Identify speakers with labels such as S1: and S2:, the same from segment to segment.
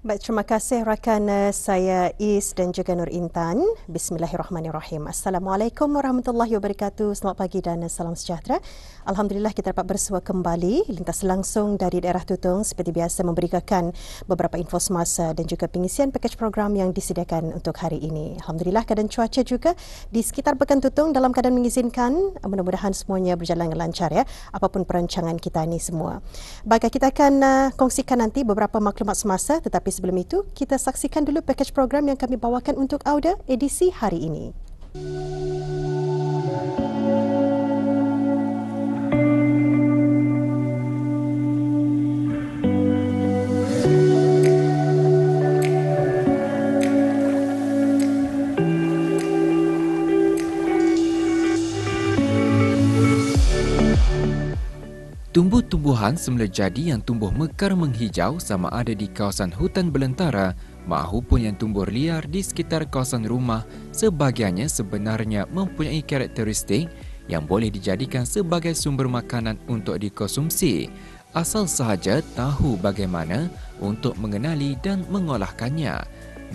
S1: Baik, terima kasih rakan saya Is dan juga Nur Intan. Bismillahirrahmanirrahim. Assalamualaikum warahmatullahi wabarakatuh. Selamat pagi dan salam sejahtera. Alhamdulillah kita dapat bersua kembali lintas langsung dari daerah Tutong seperti biasa memberikan beberapa info semasa dan juga pengisian pakej program yang disediakan untuk hari ini. Alhamdulillah keadaan cuaca juga di sekitar Pekan Tutong dalam keadaan mengizinkan. Mudah-mudahan semuanya berjalan dengan lancar ya, apapun perancangan kita ini semua. Baik, kita akan kongsikan nanti beberapa maklumat semasa, tetapi sebelum itu kita saksikan dulu pakej program yang kami bawakan untuk Auda edisi hari ini.
S2: Tumbuh-tumbuhan semula jadi yang tumbuh mekar menghijau sama ada di kawasan hutan belantara mahupun yang tumbuh liar di sekitar kawasan rumah, sebahagiannya sebenarnya mempunyai karakteristik yang boleh dijadikan sebagai sumber makanan untuk dikonsumsi, asal sahaja tahu bagaimana untuk mengenali dan mengolahkannya.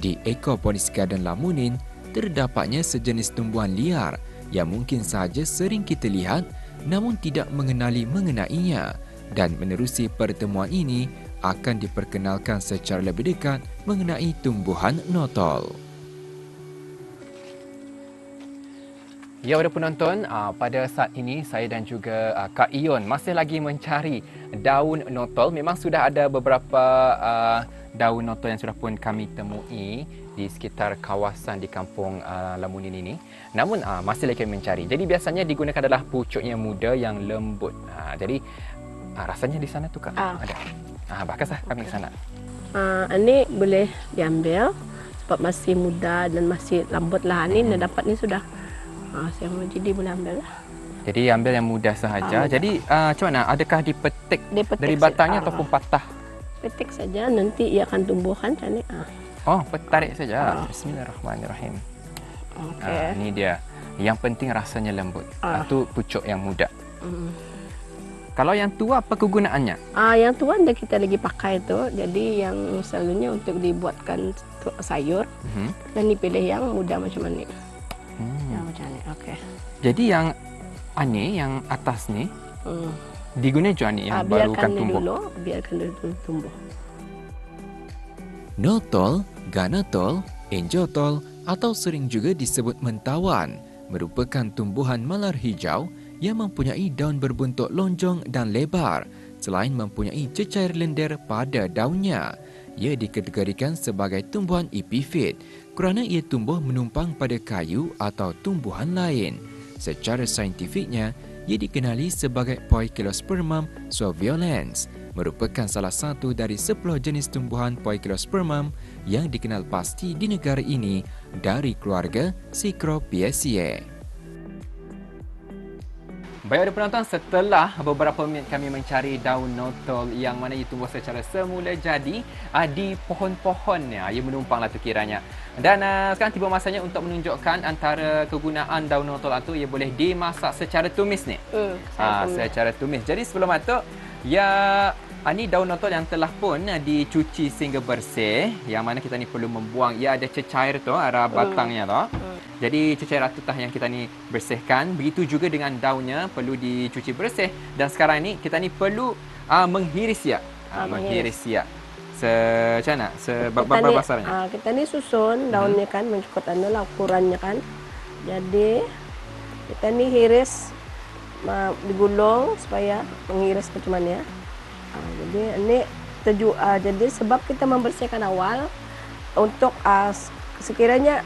S2: Di Ecoponis Garden Lamunin, terdapatnya sejenis tumbuhan liar yang mungkin sahaja sering kita lihat namun tidak mengenainya, dan menerusi pertemuan ini akan diperkenalkan secara lebih dekat mengenai tumbuhan notol.
S3: Ya, para penonton, pada saat ini saya dan juga Kak Ion masih lagi mencari daun notol. Memang sudah ada beberapa daun notol yang sudah pun kami temui di sekitar kawasan di kampung Lamunin ini. Namun masih lagi mencari. Jadi biasanya digunakan adalah pucuknya muda yang lembut. Jadi rasanya di sana tu Kak ada. Bakaslah kami ke sana.
S4: Ini boleh diambil sebab masih muda dan masih lembut lah. Ini dapat ni sudah. Saya mau jadi boleh ambil lah.
S3: Jadi ambil yang muda sahaja. Jadi macam mana? Adakah dipetik dari batangnya ataupun patah?
S4: Petik saja, nanti ia akan tumbuhkan macam ni.
S3: Oh, tarik saja. Bismillahirrahmanirrahim.
S4: Okey.
S3: Ini dia. Yang penting rasanya lembut. Itu pucuk yang muda. Kalau yang tua apa kegunaannya?
S4: Yang tua dah kita lagi pakai tu. Jadi yang selalunya untuk dibuatkan sayur. Dan dipilih yang muda macam ni. Yang macam ni. Okey.
S3: Jadi yang ani, yang atas ni diguna juga ni yang baru kan tumbuh.
S4: Biarkan dulu tumbuh.
S2: Notol, ganatol, enjotol atau sering juga disebut mentawan merupakan tumbuhan malar hijau yang mempunyai daun berbentuk lonjong dan lebar selain mempunyai cecair lendir pada daunnya. Ia dikategorikan sebagai tumbuhan epifit kerana ia tumbuh menumpang pada kayu atau tumbuhan lain. Secara saintifiknya, ia dikenali sebagai Poikilospermum suaviolens, merupakan salah satu dari 10 jenis tumbuhan Poikilospermum yang dikenal pasti di negara ini dari keluarga Cicropiaceae.
S3: Baik, ada penonton, setelah beberapa minit kami mencari daun notol yang mana ia tumbuh secara semula jadi di pohon-pohonnya. Ia menumpanglah tu kiranya. Dan sekarang tiba masanya untuk menunjukkan antara kegunaan daun notol itu ia boleh dimasak secara tumis ni. Secara tumis. Jadi sebelum itu, ini daun notol yang telah pun dicuci sehingga bersih, yang mana kita ni perlu membuang. Ia ada cecair tu, arah batangnya tu. Jadi cecair atutah yang kita ni bersihkan. Begitu juga dengan daunnya perlu dicuci bersih. Dan sekarang ni kita ni perlu menghiris ya. Menghiris ya. Macam mana? Berapa besarnya?
S4: Kita ni susun daunnya kan, mengikut lah ukurannya kan. Jadi kita ni hiris, digulung supaya menghiris macam mana ya. Jadi ini jadi sebab kita membersihkan awal untuk sekiranya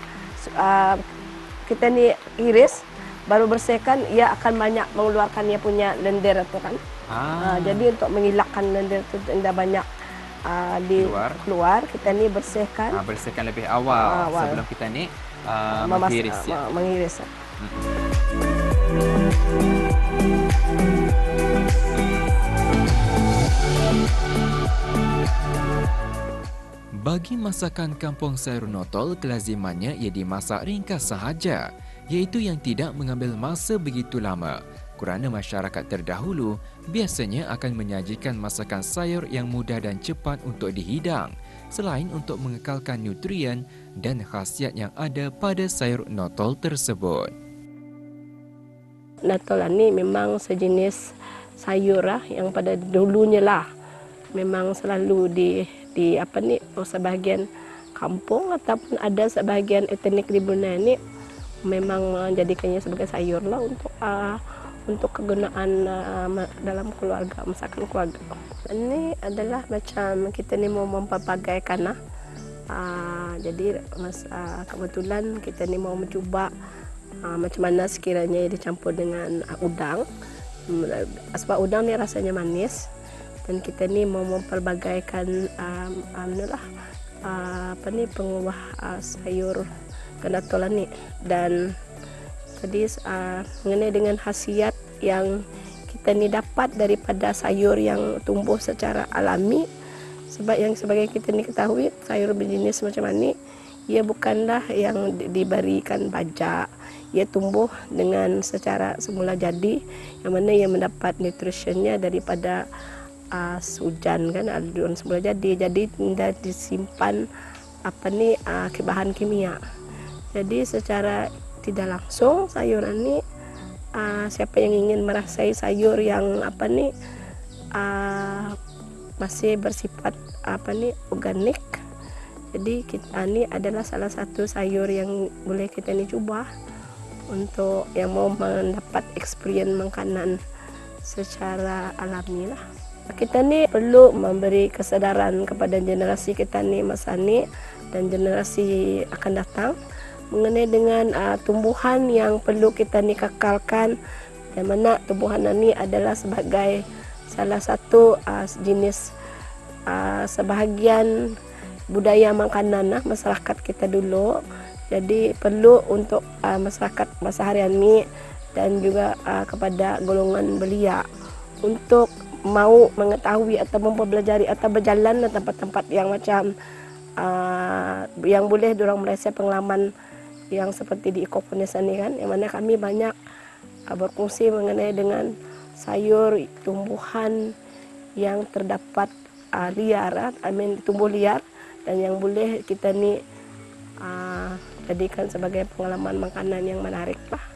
S4: kita ni iris baru bersihkan, ia akan banyak mengeluarkan ia punya lendir itu kan. Jadi untuk menghilangkan lendir itu tidak banyak keluar, kita ni bersihkan.
S3: Bersihkan lebih awal sebelum kita ni menghiris ya.
S4: Menghiris.
S2: Bagi masakan kampung sayur notol, kelazimannya ia dimasak ringkas sahaja, iaitu yang tidak mengambil masa begitu lama. Kerana masyarakat terdahulu biasanya akan menyajikan masakan sayur yang mudah dan cepat untuk dihidang. selain untuk mengekalkan nutrien dan khasiat yang ada pada sayur notol tersebut.
S4: Notol ini memang sejenis sayur yang pada dulunya lah memang selalu di sebahagian kampung ataupun ada sebahagian etnik di Brunei ini memang menjadikannya sebagai sayur lah untuk kegunaan dalam keluarga, masakan keluarga. Ini adalah macam kita ni mau mempelbagaikan lah. Jadi kebetulan kita ni mau mencuba macam mana sekiranya dicampur dengan udang. Sebab udang ni rasanya manis dan kita ni mau mempelbagaikan pengubah sayur notol ni. Dan jadi mengenai dengan khasiat yang kita ni dapat daripada sayur yang tumbuh secara alami, sebab yang sebagai kita ni ketahui sayur berjenis macam ni ia bukanlah yang diberikan bajak, ia tumbuh dengan secara semula jadi, yang mana ia mendapat nutritionnya daripada hujan kan, alunan semula jadi tidak disimpan bahan kimia. Jadi secara tidak langsung sayuran ni siapa yang ingin merasai sayur yang masih bersifat organik, jadi kita ni adalah salah satu sayur yang boleh kita ni cuba untuk yang mau mendapat experience makanan secara alami lah. Kita ni perlu memberi kesedaran kepada generasi kita ni masa ni dan generasi akan datang mengenai dengan tumbuhan yang perlu kita ni kekalkan, yang mana tumbuhan ini adalah sebagai salah satu jenis sebahagian budaya makanan masyarakat kita dulu. Jadi perlu untuk masyarakat masa hari ini dan juga kepada golongan belia untuk mau mengetahui atau mempelajari atau berjalan ke tempat-tempat yang macam yang boleh diorang merasa pengalaman yang seperti di Ecopolis ini kan, yang mana kami banyak berfungsi mengenai dengan sayur tumbuhan yang terdapat liar, tumbuh liar, dan yang boleh kita ni jadikan sebagai pengalaman makanan yang menarik lah.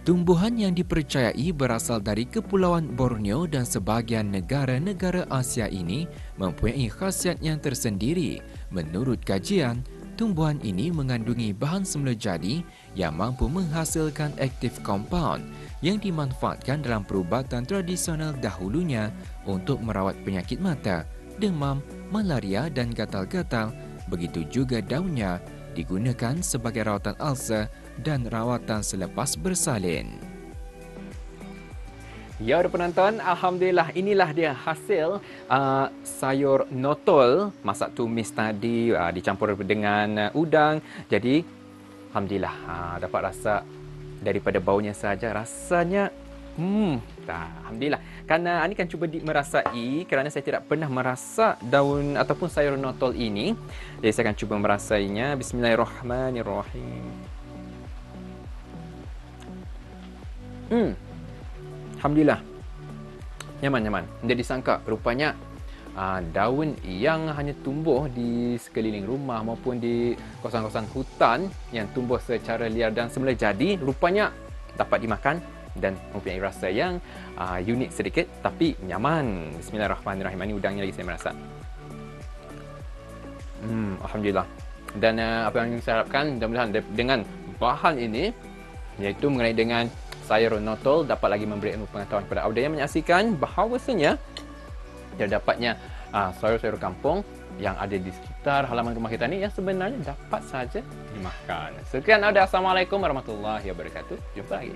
S2: Tumbuhan yang dipercayai berasal dari Kepulauan Borneo dan sebahagian negara-negara Asia ini mempunyai khasiat yang tersendiri. Menurut kajian, tumbuhan ini mengandungi bahan semula jadi yang mampu menghasilkan aktif compound yang dimanfaatkan dalam perubatan tradisional dahulunya untuk merawat penyakit mata, demam, malaria dan gatal-gatal. Begitu juga daunnya digunakan sebagai rawatan ulcer dan rawatan selepas bersalin.
S3: Ya, penonton, alhamdulillah inilah dia hasil sayur notol masak tumis tadi dicampur dengan udang. Jadi alhamdulillah dapat rasa daripada baunya saja rasanya alhamdulillah. Kerana Ani kan cuba merasai kerana saya tidak pernah merasak daun ataupun sayur notol ini. Jadi saya akan cuba merasainya. Bismillahirrahmanirrahim. Alhamdulillah. Nyaman. Tidak disangka rupanya daun yang hanya tumbuh di sekeliling rumah maupun di kawasan-kawasan hutan yang tumbuh secara liar dan semula jadi rupanya dapat dimakan dan mempunyai rasa yang unik sedikit tapi nyaman. Bismillahirrahmanirrahim. Ini udangnya lagi saya merasa. Alhamdulillah. Dan apa yang saya harapkan mudah-mudahan dengan bahan ini iaitu mengenai dengan sayur notol dapat lagi memberi ilmu pengetahuan kepada audiens yang menyaksikan bahawasanya terdapatnya sayur-sayur kampung yang ada di sekitar halaman rumah kita ni yang sebenarnya dapat saja dimakan. Sekian, Assalamualaikum warahmatullahi wabarakatuh. Jumpa lagi.